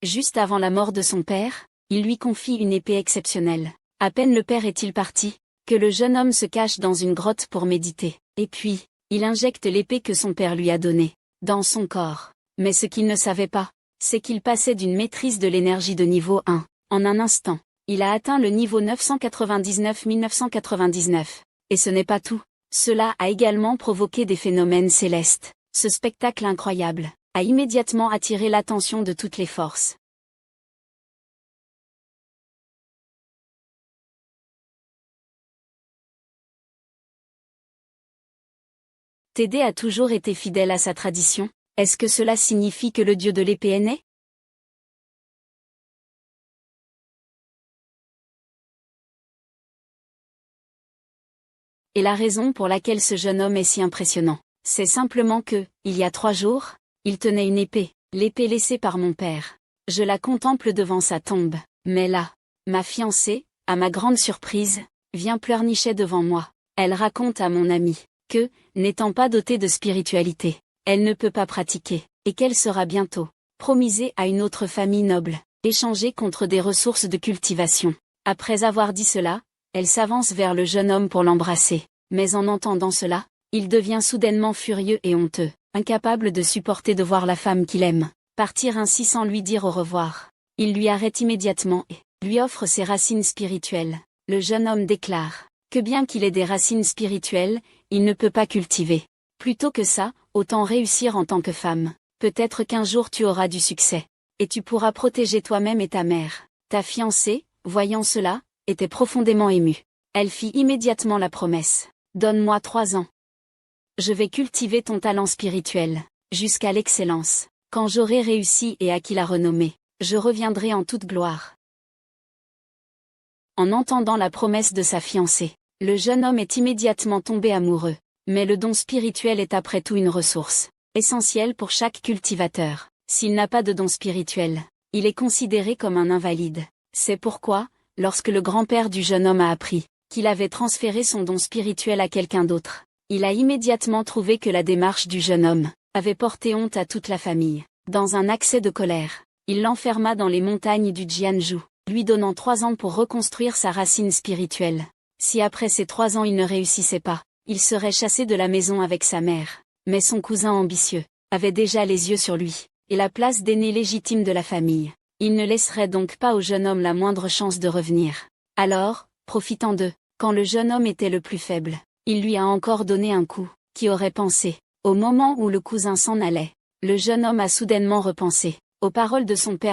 Juste avant la mort de son père, il lui confie une épée exceptionnelle. À peine le père est-il parti, que le jeune homme se cache dans une grotte pour méditer. Et puis, il injecte l'épée que son père lui a donnée, dans son corps. Mais ce qu'il ne savait pas, c'est qu'il passait d'une maîtrise de l'énergie de niveau 1. En un instant, il a atteint le niveau 999-1999. Et ce n'est pas tout. Cela a également provoqué des phénomènes célestes. Ce spectacle incroyable a immédiatement attiré l'attention de toutes les forces. Tédé a toujours été fidèle à sa tradition. Est-ce que cela signifie que le dieu de l'épée est né? Et la raison pour laquelle ce jeune homme est si impressionnant, c'est simplement que, il y a 3 jours, il tenait une épée, l'épée laissée par mon père. Je la contemple devant sa tombe, mais là, ma fiancée, à ma grande surprise, vient pleurnicher devant moi. Elle raconte à mon amie que, n'étant pas dotée de spiritualité, elle ne peut pas pratiquer, et qu'elle sera bientôt promisée à une autre famille noble, échangée contre des ressources de cultivation. Après avoir dit cela, elle s'avance vers le jeune homme pour l'embrasser, mais en entendant cela, il devient soudainement furieux et honteux, incapable de supporter de voir la femme qu'il aime partir ainsi sans lui dire au revoir. Il lui arrête immédiatement et lui offre ses racines spirituelles. Le jeune homme déclare que bien qu'il ait des racines spirituelles, il ne peut pas cultiver. Plutôt que ça, autant réussir en tant que femme. Peut-être qu'un jour tu auras du succès. Et tu pourras protéger toi-même et ta mère. Ta fiancée, voyant cela, était profondément émue. Elle fit immédiatement la promesse. Donne-moi 3 ans. Je vais cultiver ton talent spirituel, jusqu'à l'excellence. Quand j'aurai réussi et acquis la renommée, je reviendrai en toute gloire. En entendant la promesse de sa fiancée, le jeune homme est immédiatement tombé amoureux. Mais le don spirituel est après tout une ressource essentielle pour chaque cultivateur. S'il n'a pas de don spirituel, il est considéré comme un invalide. C'est pourquoi, lorsque le grand-père du jeune homme a appris qu'il avait transféré son don spirituel à quelqu'un d'autre, il a immédiatement trouvé que la démarche du jeune homme avait porté honte à toute la famille. Dans un accès de colère, il l'enferma dans les montagnes du Jianzhou, lui donnant 3 ans pour reconstruire sa racine spirituelle. Si après ces 3 ans il ne réussissait pas, il serait chassé de la maison avec sa mère. Mais son cousin ambitieux avait déjà les yeux sur lui, et la place d'aîné légitime de la famille. Il ne laisserait donc pas au jeune homme la moindre chance de revenir. Alors, profitant d'eux, quand le jeune homme était le plus faible, il lui a encore donné un coup. Qui aurait pensé, au moment où le cousin s'en allait, le jeune homme a soudainement repensé aux paroles de son père.